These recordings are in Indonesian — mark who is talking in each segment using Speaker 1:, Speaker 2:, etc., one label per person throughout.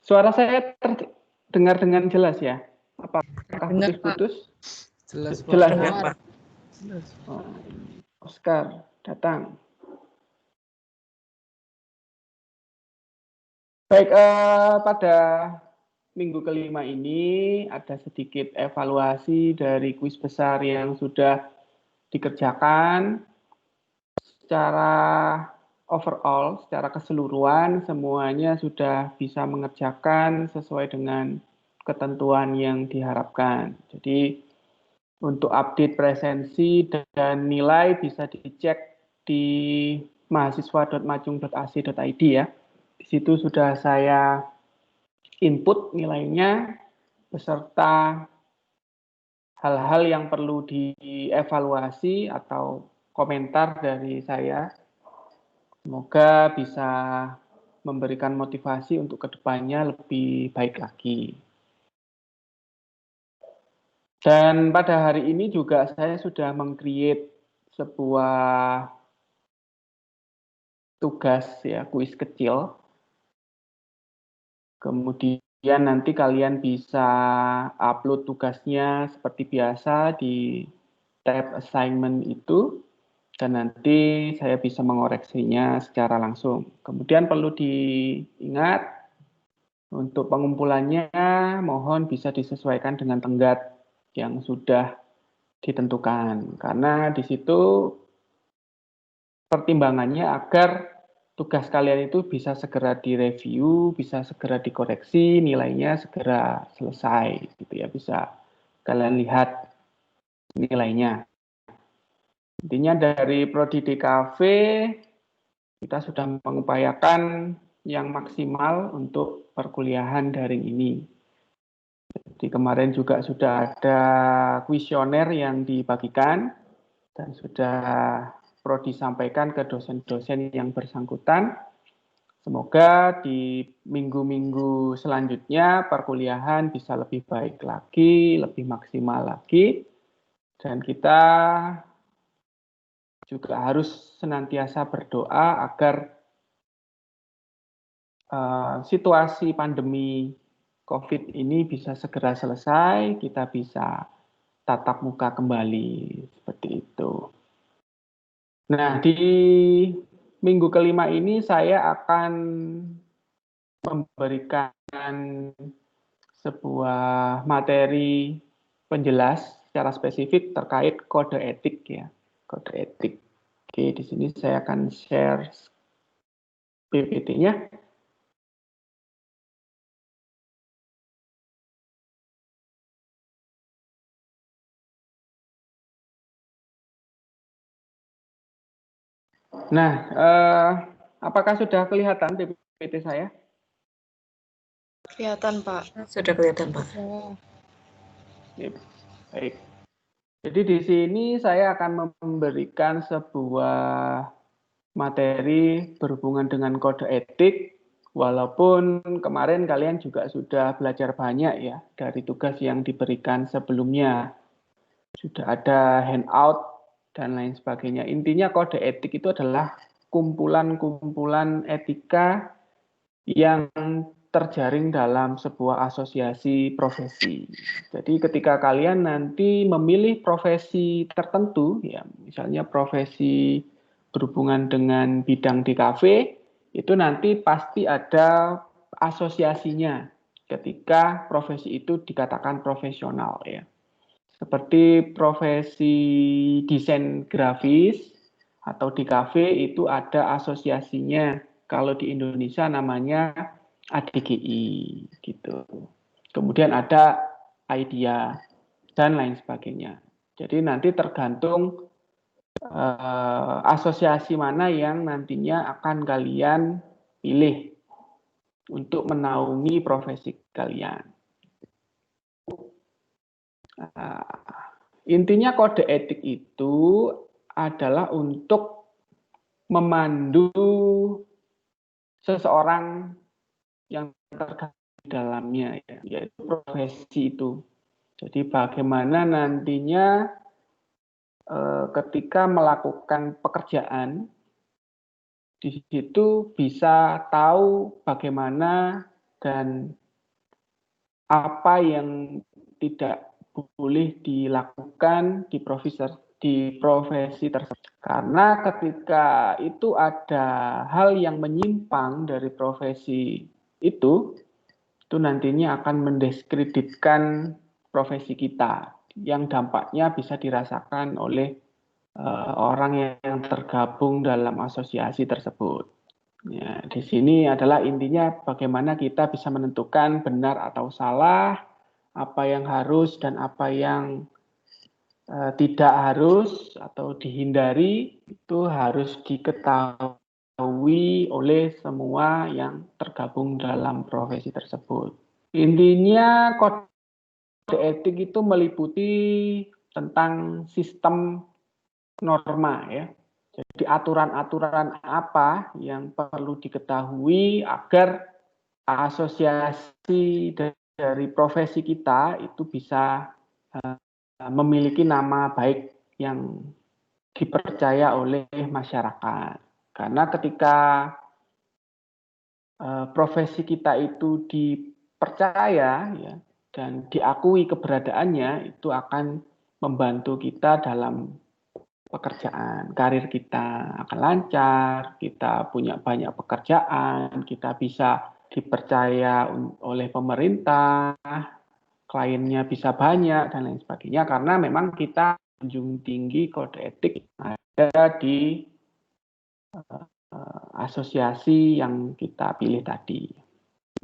Speaker 1: Suara saya terdengar dengan jelas ya? Apakah
Speaker 2: Dengar, Pak.
Speaker 1: putus-putus?
Speaker 2: Jelas, Pak.
Speaker 1: Jelas
Speaker 3: Dengar,
Speaker 1: ya?
Speaker 3: Pak.
Speaker 2: Jelas.
Speaker 1: Oh, Oscar datang. Baik, pada minggu kelima ini ada sedikit evaluasi dari kuis besar yang sudah dikerjakan. Secara overall, secara keseluruhan, semuanya sudah bisa mengerjakan sesuai dengan ketentuan yang diharapkan. Jadi, untuk update presensi dan nilai bisa dicek di mahasiswa.macung.ac.id ya. Di situ sudah saya input nilainya beserta hal-hal yang perlu dievaluasi atau komentar dari saya. Semoga bisa memberikan motivasi untuk kedepannya lebih baik lagi. Dan pada hari ini juga saya sudah meng-create sebuah tugas ya, kuis kecil. Kemudian nanti kalian bisa upload tugasnya seperti biasa di tab assignment itu. Dan nanti saya bisa mengoreksinya secara langsung. Kemudian perlu diingat, untuk pengumpulannya mohon bisa disesuaikan dengan tenggat yang sudah ditentukan. Karena di situ pertimbangannya agar tugas kalian itu bisa segera direview, bisa segera dikoreksi, nilainya segera selesai. Gitu ya, bisa kalian lihat nilainya. Intinya dari Prodi DKV kita sudah mengupayakan yang maksimal untuk perkuliahan daring ini. Jadi kemarin juga sudah ada kuesioner yang dibagikan dan sudah Prodi sampaikan ke dosen-dosen yang bersangkutan. Semoga di minggu-minggu selanjutnya perkuliahan bisa lebih baik lagi, lebih maksimal lagi. Dan kita juga harus senantiasa berdoa agar situasi pandemi COVID ini bisa segera selesai, kita bisa tatap muka kembali, seperti itu. Nah, di minggu kelima ini saya akan memberikan sebuah materi penjelas secara spesifik terkait kode etik ya, kode etik. Oke, di sini saya akan share PPT-nya. Nah, apakah sudah kelihatan PPT saya?
Speaker 3: Kelihatan, Pak.
Speaker 4: Sudah kelihatan, Pak.
Speaker 1: Ya, baik. Jadi di sini saya akan memberikan sebuah materi berhubungan dengan kode etik, walaupun kemarin kalian juga sudah belajar banyak ya dari tugas yang diberikan sebelumnya. Sudah ada handout dan lain sebagainya. Intinya kode etik itu adalah kumpulan-kumpulan etika yang terjaring dalam sebuah asosiasi profesi. Jadi ketika kalian nanti memilih profesi tertentu, ya misalnya profesi berhubungan dengan bidang di kafe, itu nanti pasti ada asosiasinya ketika profesi itu dikatakan profesional ya. Seperti profesi desain grafis atau di kafe itu ada asosiasinya. Kalau di Indonesia namanya ADGI gitu. Kemudian ada IDEA dan lain sebagainya. Jadi nanti tergantung asosiasi mana yang nantinya akan kalian pilih untuk menaungi profesi kalian. Intinya kode etik itu adalah untuk memandu seseorang yang terkait di dalamnya, ya, yaitu profesi itu. Jadi bagaimana nantinya ketika melakukan pekerjaan, di situ bisa tahu bagaimana dan apa yang tidak boleh dilakukan di profesi tersebut. Karena ketika itu ada hal yang menyimpang dari profesi itu nantinya akan mendiskreditkan profesi kita, yang dampaknya bisa dirasakan oleh orang yang tergabung dalam asosiasi tersebut. Ya, di sini adalah intinya bagaimana kita bisa menentukan benar atau salah, apa yang harus dan apa yang tidak harus atau dihindari, itu harus diketahui oleh semua yang tergabung dalam profesi tersebut. Intinya kode etik itu meliputi tentang sistem norma ya. Jadi aturan-aturan apa yang perlu diketahui agar asosiasi dari profesi kita itu bisa memiliki nama baik yang dipercaya oleh masyarakat. Karena ketika profesi kita itu dipercaya ya, dan diakui keberadaannya, itu akan membantu kita dalam pekerjaan, karir kita akan lancar, kita punya banyak pekerjaan, kita bisa dipercaya oleh pemerintah, kliennya bisa banyak, dan lain sebagainya, karena memang kita menjunjung tinggi kode etik yang ada di asosiasi yang kita pilih tadi.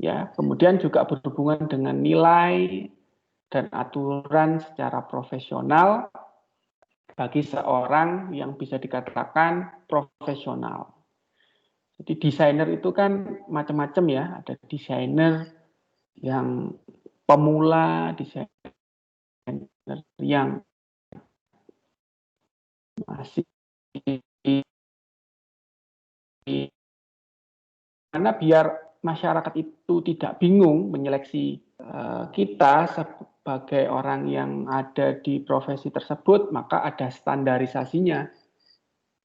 Speaker 1: Ya, kemudian juga berhubungan dengan nilai dan aturan secara profesional bagi seorang yang bisa dikatakan profesional. Jadi desainer itu kan macam-macam ya, ada desainer yang pemula, desainer yang masih, karena biar masyarakat itu tidak bingung menyeleksi kita sebagai orang yang ada di profesi tersebut, maka ada standarisasinya.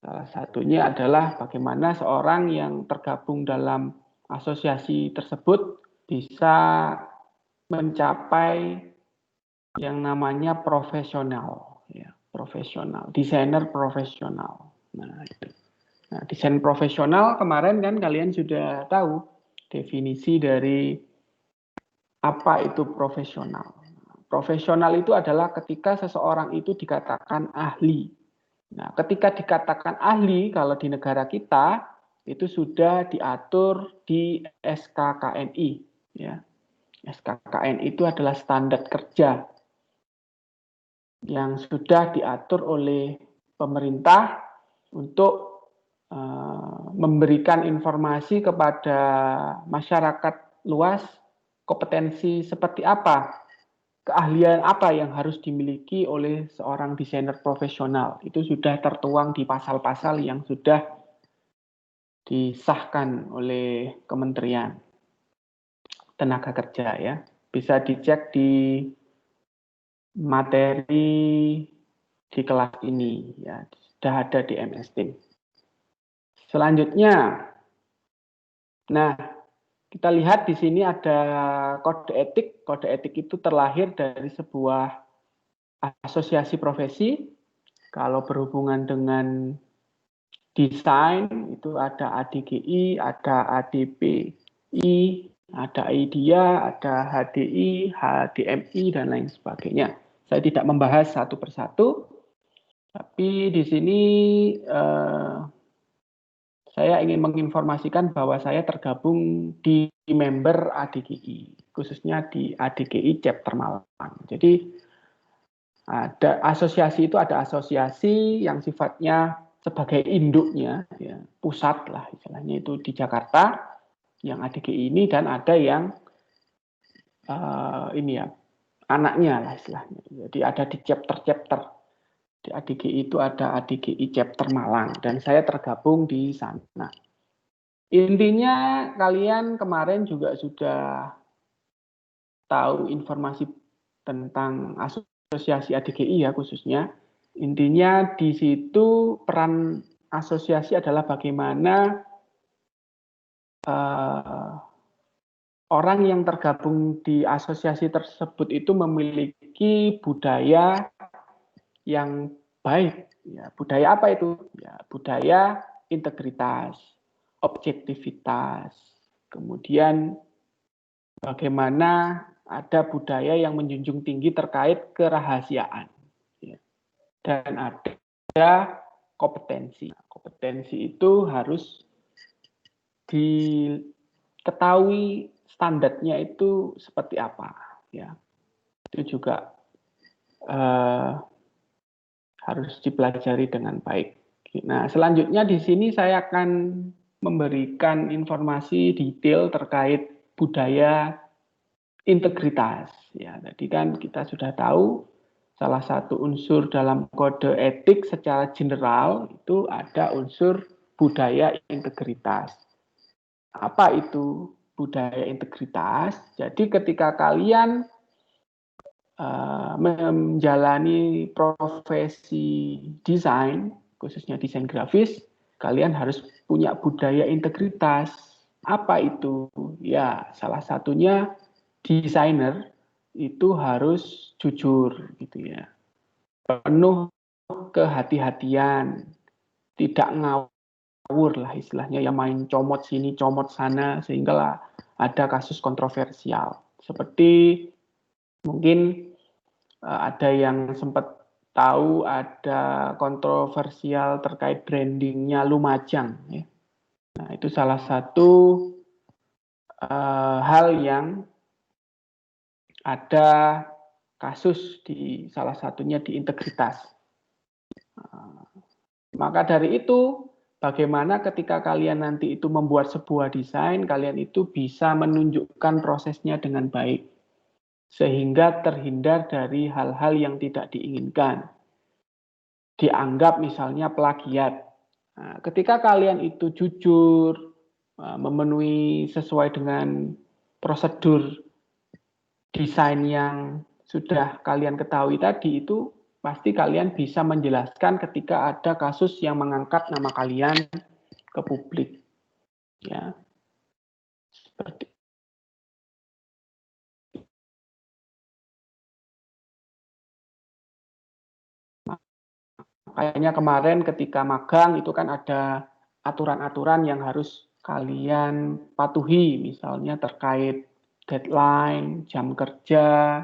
Speaker 1: Salah satunya adalah bagaimana seorang yang tergabung dalam asosiasi tersebut bisa mencapai yang namanya profesional, ya, profesional, desainer profesional. Nah, itu. Nah, desain profesional kemarin kan kalian sudah tahu definisi dari apa itu profesional. Profesional itu adalah ketika seseorang itu dikatakan ahli. Nah, ketika dikatakan ahli, kalau di negara kita, itu sudah diatur di SKKNI. Ya. SKKNI itu adalah standar kerja yang sudah diatur oleh pemerintah untuk memberikan informasi kepada masyarakat luas kompetensi seperti apa, keahlian apa yang harus dimiliki oleh seorang desainer profesional. Itu sudah tertuang di pasal-pasal yang sudah disahkan oleh Kementerian Tenaga Kerja ya. Bisa dicek di materi di kelas ini ya, sudah ada di MS Team. Selanjutnya, nah kita lihat di sini ada kode etik. Kode etik itu terlahir dari sebuah asosiasi profesi. Kalau berhubungan dengan desain itu ada ADGI, ada ADPI, ada IDEA, ada HDI, HDMI, dan lain sebagainya. Saya tidak membahas satu persatu, tapi di sini saya ingin menginformasikan bahwa saya tergabung di member ADGI, khususnya di ADGI Chapter Malang. Jadi ada asosiasi itu ada asosiasi yang sifatnya sebagai induknya, ya, pusat lah istilahnya itu di Jakarta, yang ADGI ini, dan ada yang ini ya anaknya lah istilahnya. Jadi ada di chapter-chapter. Di ADGI itu ada ADGI Chapter Malang, dan saya tergabung di sana. Intinya kalian kemarin juga sudah tahu informasi tentang asosiasi ADGI ya khususnya. Intinya di situ peran asosiasi adalah bagaimana orang yang tergabung di asosiasi tersebut itu memiliki budaya yang baik. Ya, budaya apa itu? Ya, budaya integritas, objektivitas, kemudian bagaimana ada budaya yang menjunjung tinggi terkait kerahasiaan. Ya. Dan ada kompetensi. Kompetensi itu harus diketahui standarnya itu seperti apa. Ya. Itu juga harus dipelajari dengan baik. Nah, selanjutnya di sini saya akan memberikan informasi detail terkait budaya integritas. Ya, tadi kan kita sudah tahu salah satu unsur dalam kode etik secara general itu ada unsur budaya integritas. Apa itu budaya integritas? Jadi ketika kalian menjalani profesi desain, khususnya desain grafis, kalian harus punya budaya integritas. Apa itu? Ya, salah satunya desainer itu harus jujur, gitu ya. Penuh kehati-hatian, tidak ngawur lah istilahnya, ya main comot sini, comot sana, sehingga ada kasus kontroversial. Seperti mungkin ada yang sempat tahu ada kontroversial terkait brandingnya Lumajang. Ya. Nah, itu salah satu hal yang ada kasus di salah satunya di integritas. Maka dari itu, bagaimana ketika kalian nanti itu membuat sebuah desain, kalian itu bisa menunjukkan prosesnya dengan baik. Sehingga terhindar dari hal-hal yang tidak diinginkan. Dianggap misalnya plagiat. Nah, ketika kalian itu jujur, memenuhi sesuai dengan prosedur desain yang sudah kalian ketahui tadi, itu pasti kalian bisa menjelaskan ketika ada kasus yang mengangkat nama kalian ke publik. Ya, seperti kayaknya kemarin ketika magang itu kan ada aturan-aturan yang harus kalian patuhi, misalnya terkait deadline, jam kerja,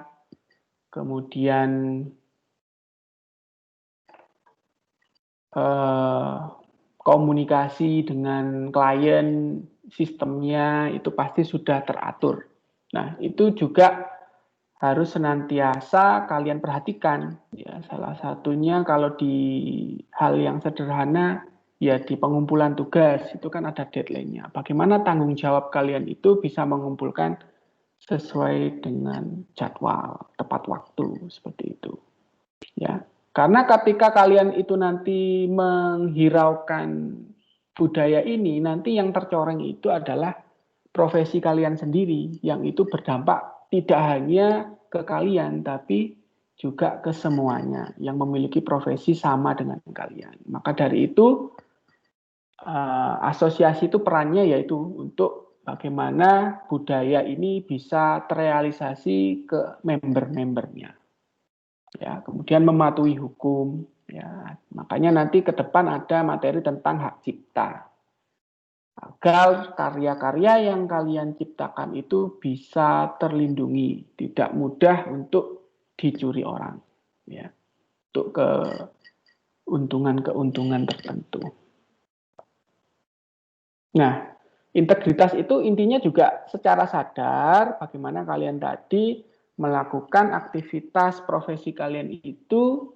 Speaker 1: kemudian komunikasi dengan klien, sistemnya itu pasti sudah teratur. Nah, itu juga harus senantiasa kalian perhatikan. Ya, salah satunya kalau di hal yang sederhana, ya di pengumpulan tugas, itu kan ada deadline-nya. Bagaimana tanggung jawab kalian itu bisa mengumpulkan sesuai dengan jadwal, tepat waktu, seperti itu. Ya, karena ketika kalian itu nanti menghiraukan budaya ini, nanti yang tercoreng itu adalah profesi kalian sendiri, yang itu berdampak tidak hanya ke kalian, tapi juga ke semuanya yang memiliki profesi sama dengan kalian. Maka dari itu, asosiasi itu perannya yaitu untuk bagaimana budaya ini bisa terrealisasi ke member-membernya. Ya, kemudian mematuhi hukum. Ya, makanya nanti ke depan ada materi tentang hak cipta. Agar karya-karya yang kalian ciptakan itu bisa terlindungi, tidak mudah untuk dicuri orang, ya, untuk keuntungan-keuntungan tertentu. Nah, integritas itu intinya juga secara sadar bagaimana kalian tadi melakukan aktivitas profesi kalian itu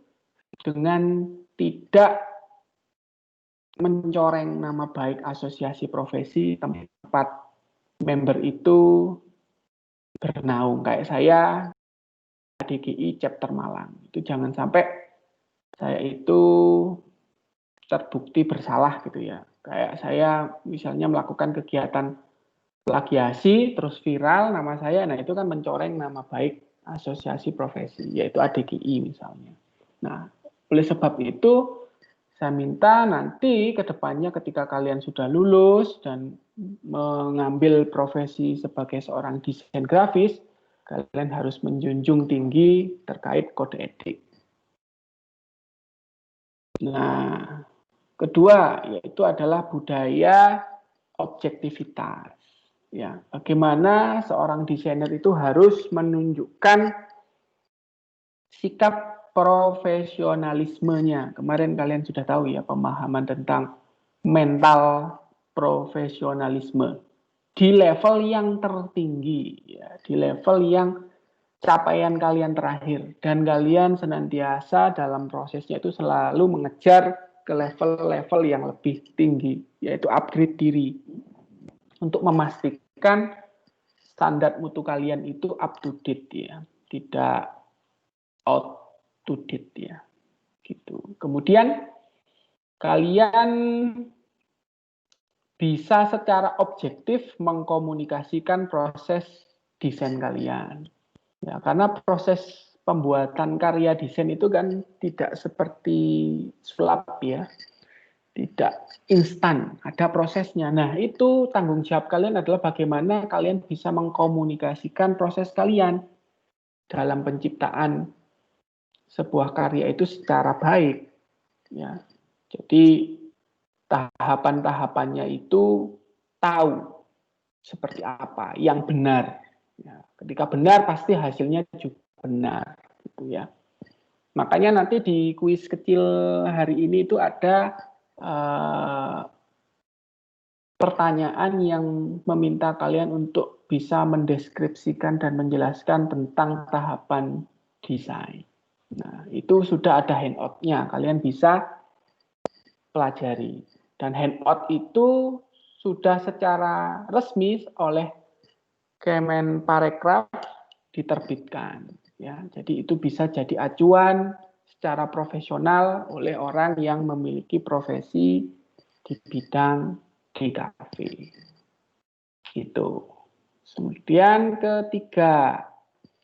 Speaker 1: dengan tidak mencoreng nama baik asosiasi profesi tempat member itu bernaung. Kayak saya DGI chapter Malang, itu jangan sampai saya itu terbukti bersalah gitu ya. Kayak saya misalnya melakukan kegiatan plagiasi terus viral nama saya, nah itu kan mencoreng nama baik asosiasi profesi, yaitu ADGI misalnya. Nah, oleh sebab itu Saya minta nanti ke depannya ketika kalian sudah lulus dan mengambil profesi sebagai seorang desain grafis, kalian harus menjunjung tinggi terkait kode etik. Nah, kedua yaitu adalah budaya objektivitas. Ya, bagaimana seorang desainer itu harus menunjukkan sikap profesionalismenya. Kemarin kalian sudah tahu ya pemahaman tentang mental profesionalisme di level yang tertinggi, ya, di level yang capaian kalian terakhir, dan kalian senantiasa dalam prosesnya itu selalu mengejar ke level-level yang lebih tinggi, yaitu upgrade diri untuk memastikan standar mutu kalian itu up to date ya, tidak out to date ya, gitu. Kemudian kalian bisa secara objektif mengkomunikasikan proses desain kalian. Ya, karena proses pembuatan karya desain itu kan tidak seperti sulap ya, tidak instan, ada prosesnya. Nah, itu tanggung jawab kalian adalah bagaimana kalian bisa mengkomunikasikan proses kalian dalam penciptaan sebuah karya itu secara baik. Ya, jadi tahapan-tahapannya itu tahu seperti apa yang benar. Ya, ketika benar pasti hasilnya juga benar, gitu ya. Makanya nanti di kuis kecil hari ini itu ada pertanyaan yang meminta kalian untuk bisa mendeskripsikan dan menjelaskan tentang tahapan desain. Nah, itu sudah ada handout-nya, kalian bisa pelajari. Dan handout itu sudah secara resmi oleh Kemenparekraf diterbitkan. Ya, jadi itu bisa jadi acuan secara profesional oleh orang yang memiliki profesi di bidang DKV. Gitu. Kemudian ketiga,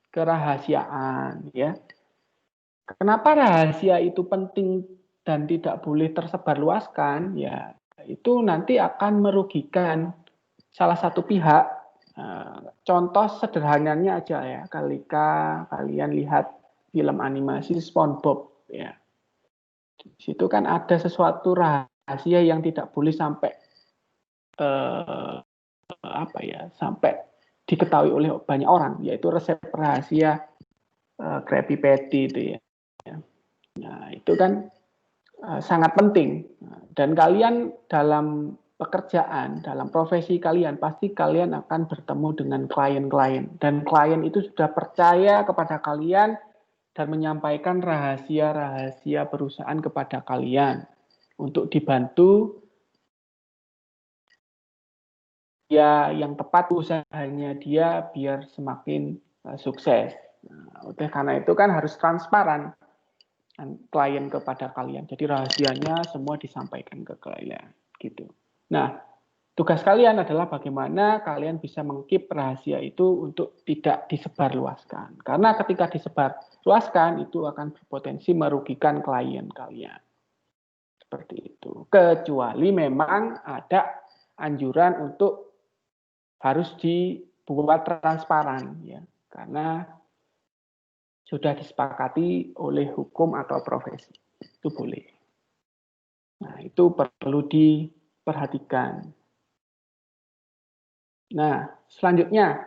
Speaker 1: kerahasiaan. Ya, kenapa rahasia itu penting dan tidak boleh tersebarluaskan? Ya, itu nanti akan merugikan salah satu pihak. Contoh sederhananya aja ya, ketika kalian lihat film animasi SpongeBob ya, di situ kan ada sesuatu rahasia yang tidak boleh sampai sampai diketahui oleh banyak orang, yaitu resep rahasia Krabby Patty itu ya. Nah, itu kan sangat penting. Dan kalian dalam pekerjaan, dalam profesi kalian, pasti kalian akan bertemu dengan klien-klien. Dan klien itu sudah percaya kepada kalian dan menyampaikan rahasia-rahasia perusahaan kepada kalian untuk dibantu ya yang tepat usahanya dia biar semakin sukses. Nah, oleh karena itu kan harus transparan klien kepada kalian. Jadi rahasianya semua disampaikan ke klien gitu. Nah, tugas kalian adalah bagaimana kalian bisa mengkeep rahasia itu untuk tidak disebarluaskan. Karena ketika disebarluaskan itu akan berpotensi merugikan klien kalian. Seperti itu. Kecuali memang ada anjuran untuk harus dibuat transparan ya. Karena sudah disepakati oleh hukum atau profesi. Itu boleh. Nah, itu perlu diperhatikan. Nah, selanjutnya,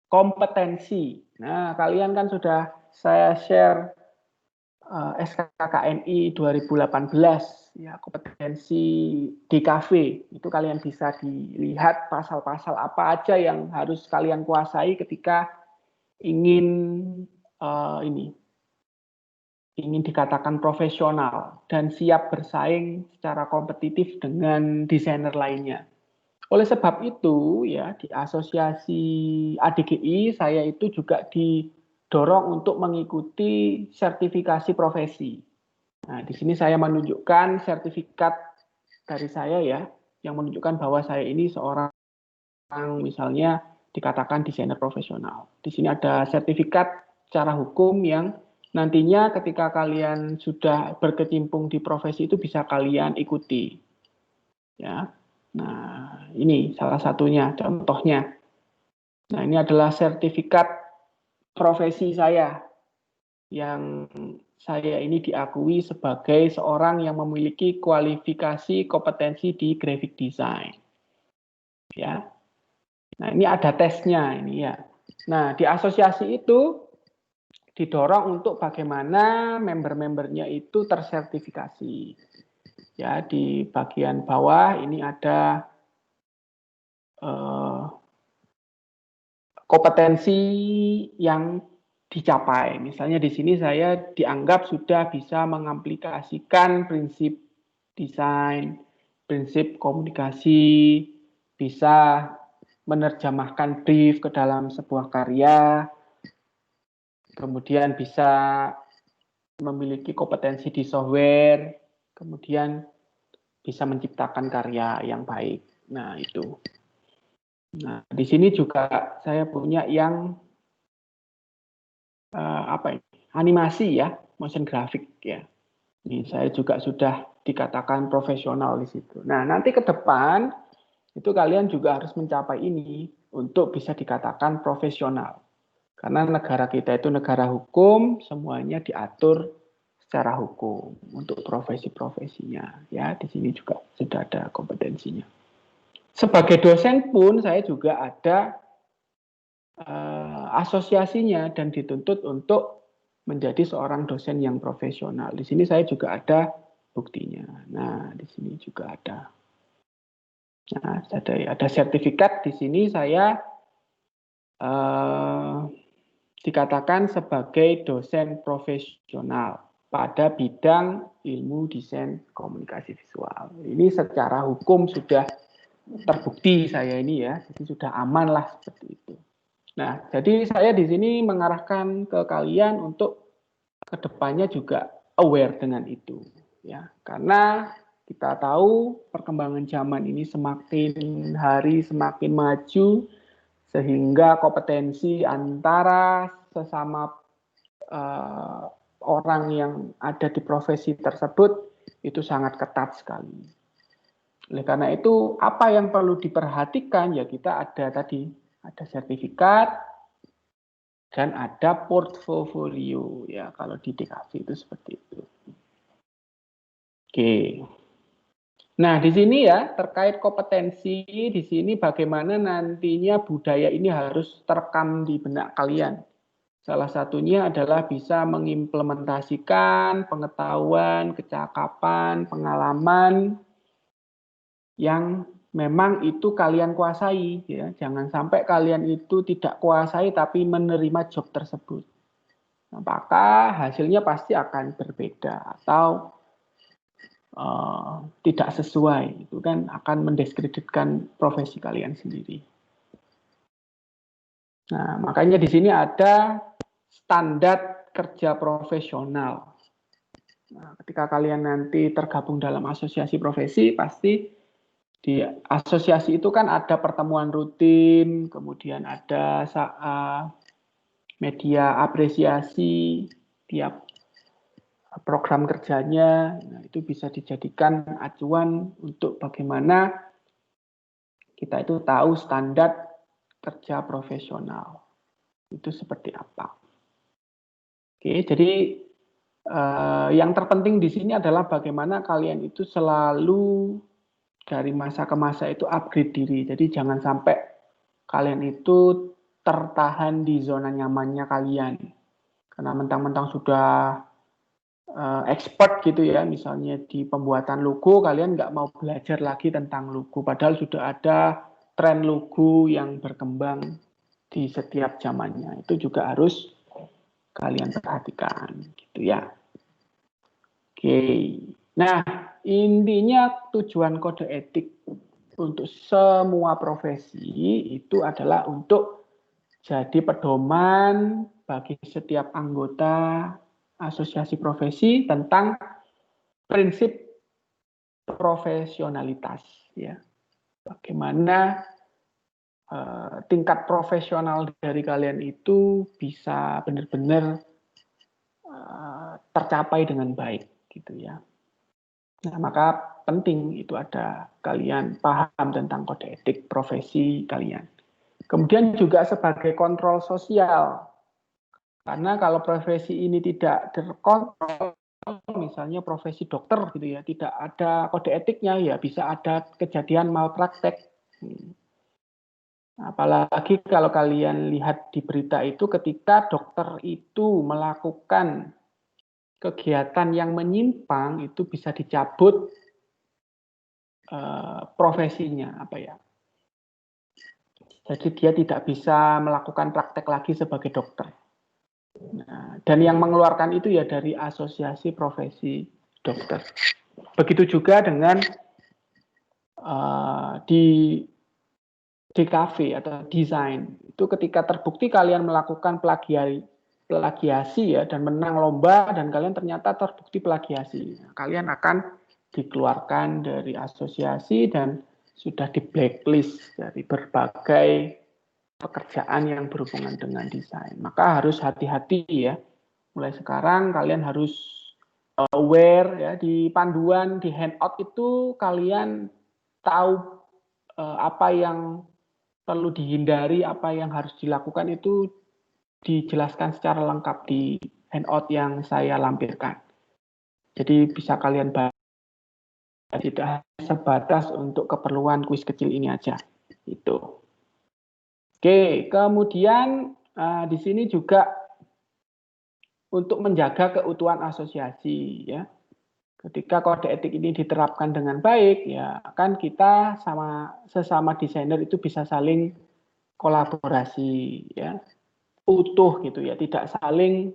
Speaker 1: kompetensi. Nah, kalian kan sudah saya share SKKNI 2018, ya, kompetensi DKV. Itu kalian bisa dilihat pasal-pasal apa aja yang harus kalian kuasai ketika ingin ingin dikatakan profesional dan siap bersaing secara kompetitif dengan desainer lainnya. Oleh sebab itu, ya di asosiasi ADGI saya itu juga didorong untuk mengikuti sertifikasi profesi. Nah, di sini saya menunjukkan sertifikat dari saya ya, yang menunjukkan bahwa saya ini seorang misalnya dikatakan desainer profesional. Di sini ada sertifikat secara hukum yang nantinya ketika kalian sudah berkecimpung di profesi itu bisa kalian ikuti. Ya. Nah, ini salah satunya, contohnya. Nah, ini adalah sertifikat profesi saya yang saya ini diakui sebagai seorang yang memiliki kualifikasi kompetensi di graphic design. Ya. Nah, ini ada tesnya ini ya. Nah, di asosiasi itu didorong untuk bagaimana member-membernya itu tersertifikasi. Ya, di bagian bawah ini ada kompetensi yang dicapai. Misalnya di sini saya dianggap sudah bisa mengaplikasikan prinsip desain, prinsip komunikasi, bisa menerjemahkan brief ke dalam sebuah karya, kemudian bisa memiliki kompetensi di software, kemudian bisa menciptakan karya yang baik. Nah, itu. Nah, di sini juga saya punya yang animasi ya, motion graphic ya. Ini saya juga sudah dikatakan profesional di situ. Nah, nanti ke depan itu kalian juga harus mencapai ini untuk bisa dikatakan profesional. Karena negara kita itu negara hukum, semuanya diatur secara hukum untuk profesi-profesinya. Ya, di sini juga sudah ada kompetensinya. Sebagai dosen pun saya juga ada asosiasinya dan dituntut untuk menjadi seorang dosen yang profesional. Di sini saya juga ada buktinya. Nah, di sini juga ada. Nah, ada sertifikat di sini saya dikatakan sebagai dosen profesional pada bidang ilmu desain komunikasi visual. Ini secara hukum sudah terbukti saya ini ya, jadi sudah aman lah seperti itu. Nah, jadi saya di sini mengarahkan ke kalian untuk kedepannya juga aware dengan itu, ya. Karena kita tahu perkembangan zaman ini semakin hari semakin maju, sehingga kompetensi antara sesama orang yang ada di profesi tersebut itu sangat ketat sekali. Oleh karena itu, apa yang perlu diperhatikan ya kita ada tadi, ada sertifikat dan ada portfolio ya kalau di DKV itu seperti itu. Oke. Nah, di sini ya terkait kompetensi di sini bagaimana nantinya budaya ini harus terekam di benak kalian. Salah satunya adalah bisa mengimplementasikan pengetahuan, kecakapan, pengalaman yang memang itu kalian kuasai ya. Jangan sampai kalian itu tidak kuasai tapi menerima job tersebut. Apakah hasilnya pasti akan berbeda atau tidak sesuai, itu kan akan mendiskreditkan profesi kalian sendiri. Nah, makanya di sini ada standar kerja profesional. Nah, ketika kalian nanti tergabung dalam asosiasi profesi, pasti di asosiasi itu kan ada pertemuan rutin, kemudian ada media apresiasi tiap program kerjanya. Nah, itu bisa dijadikan acuan untuk bagaimana kita itu tahu standar kerja profesional itu seperti apa. Oke, jadi yang terpenting di sini adalah bagaimana kalian itu selalu dari masa ke masa itu upgrade diri. Jadi jangan sampai kalian itu tertahan di zona nyamannya kalian. Karena mentang-mentang sudah expert gitu ya, misalnya di pembuatan logo, kalian nggak mau belajar lagi tentang logo. Padahal sudah ada tren logo yang berkembang di setiap zamannya. Itu juga harus kalian perhatikan gitu ya. Oke. Nah, intinya tujuan kode etik untuk semua profesi itu adalah untuk jadi pedoman bagi setiap anggota asosiasi profesi tentang prinsip profesionalitas ya. Bagaimana tingkat profesional dari kalian itu bisa benar-benar tercapai dengan baik gitu ya. Nah, maka penting itu ada kalian paham tentang kode etik profesi kalian. Kemudian juga sebagai kontrol sosial. Karena kalau profesi ini tidak terkontrol, misalnya profesi dokter gitu ya, tidak ada kode etiknya, ya bisa ada kejadian malpraktek. Apalagi kalau kalian lihat di berita itu ketika dokter itu melakukan kegiatan yang menyimpang, itu bisa dicabut profesinya, apa ya. Jadi dia tidak bisa melakukan praktek lagi sebagai dokter. Nah, dan yang mengeluarkan itu ya dari asosiasi profesi dokter. Begitu juga dengan di DKV atau desain. Itu ketika terbukti kalian melakukan plagiasi ya dan menang lomba dan kalian ternyata terbukti plagiasi. Kalian akan dikeluarkan dari asosiasi dan sudah di blacklist dari berbagai pekerjaan yang berhubungan dengan desain. Maka harus hati-hati ya. Mulai sekarang kalian harus aware ya, di panduan, di handout itu kalian tahu apa yang perlu dihindari, apa yang harus dilakukan itu dijelaskan secara lengkap di handout yang saya lampirkan. Jadi bisa kalian baca, tidak sebatas untuk keperluan kuis kecil ini aja. Itu. Oke, kemudian di sini juga untuk menjaga keutuhan asosiasi ya. Ketika kode etik ini diterapkan dengan baik, ya kan kita sesama desainer itu bisa saling kolaborasi ya, utuh gitu ya, tidak saling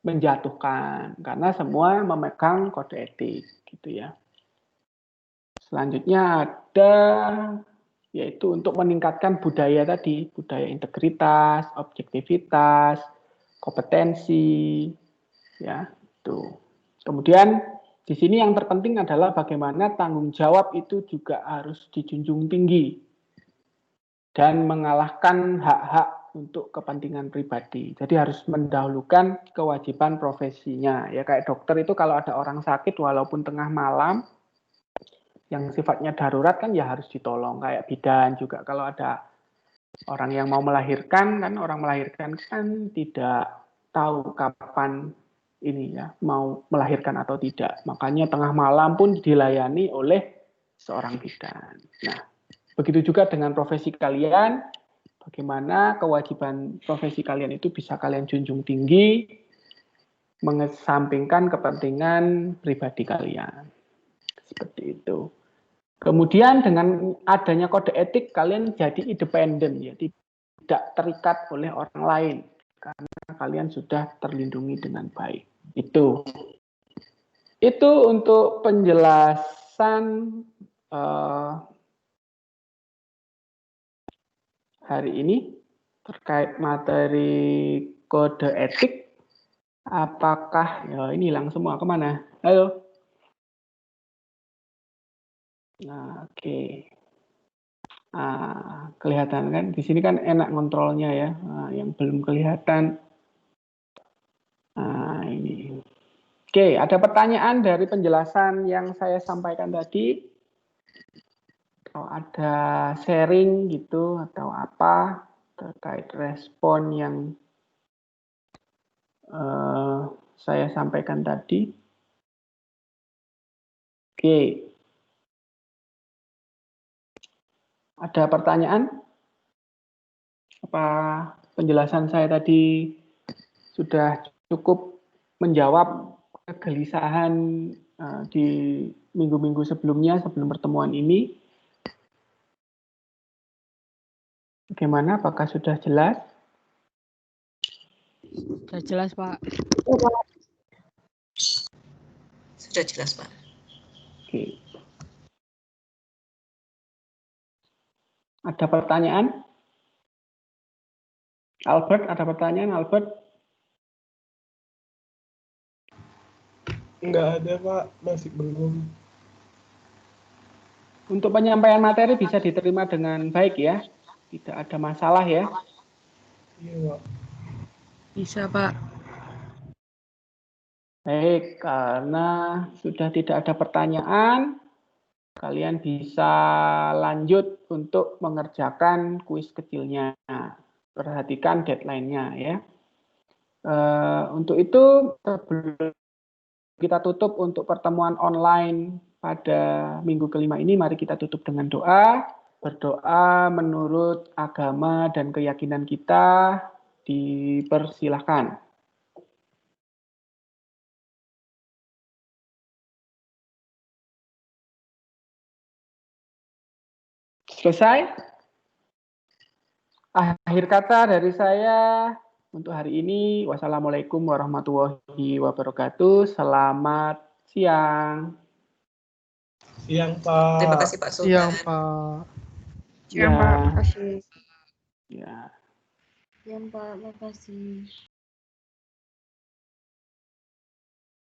Speaker 1: menjatuhkan karena semua memegang kode etik gitu ya. Selanjutnya ada yaitu untuk meningkatkan budaya tadi, budaya integritas, objektivitas, kompetensi ya, itu. Kemudian di sini yang terpenting adalah bagaimana tanggung jawab itu juga harus dijunjung tinggi dan mengalahkan hak-hak untuk kepentingan pribadi. Jadi harus mendahulukan kewajiban profesinya. Ya kayak dokter itu kalau ada orang sakit walaupun tengah malam yang sifatnya darurat kan ya harus ditolong. Kayak bidan juga kalau ada orang yang mau melahirkan kan, orang melahirkan kan tidak tahu kapan ini ya mau melahirkan atau tidak. Makanya tengah malam pun dilayani oleh seorang bidan. Nah, begitu juga dengan profesi kalian, bagaimana kewajiban profesi kalian itu bisa kalian junjung tinggi, mengesampingkan kepentingan pribadi kalian. Seperti itu. Kemudian dengan adanya kode etik, kalian jadi independen ya, tidak terikat oleh orang lain karena kalian sudah terlindungi dengan baik. Itu untuk penjelasan hari ini terkait materi kode etik. Apakah ya ini hilang semua kemana? Halo. Nah, oke. Kelihatan kan di sini kan enak ngontrolnya ya. Yang belum kelihatan. Ini. Oke, ada pertanyaan dari penjelasan yang saya sampaikan tadi? Atau ada sharing gitu atau apa terkait respon yang saya sampaikan tadi? Oke. Ada pertanyaan? Apa penjelasan saya tadi sudah cukup menjawab kegelisahan di minggu-minggu sebelumnya, sebelum pertemuan ini? Bagaimana? Apakah sudah jelas?
Speaker 2: Sudah jelas, Pak.
Speaker 3: Sudah jelas, Pak.
Speaker 1: Oke. Ada pertanyaan? Albert, ada pertanyaan, Albert?
Speaker 4: Enggak ada, Pak. Masih belum.
Speaker 1: Untuk penyampaian materi bisa diterima dengan baik ya? Tidak ada masalah ya?
Speaker 4: Iya, Pak.
Speaker 2: Bisa, Pak.
Speaker 1: Baik, karena sudah tidak ada pertanyaan, kalian bisa lanjut untuk mengerjakan kuis kecilnya. Perhatikan deadline-nya ya. Untuk itu, sebelum kita tutup untuk pertemuan online pada minggu kelima ini, mari kita tutup dengan doa. Berdoa menurut agama dan keyakinan kita, dipersilahkan. Selesai? Akhir kata dari saya untuk hari ini. Wassalamualaikum warahmatullahi wabarakatuh. Selamat siang.
Speaker 4: Siang, Pak.
Speaker 3: Terima kasih Pak Sultan.
Speaker 2: Siang, Pak.
Speaker 5: Siang, Pak.
Speaker 1: Ya.
Speaker 5: Makasih.
Speaker 1: Ya.
Speaker 5: Siang, Pak. Makasih.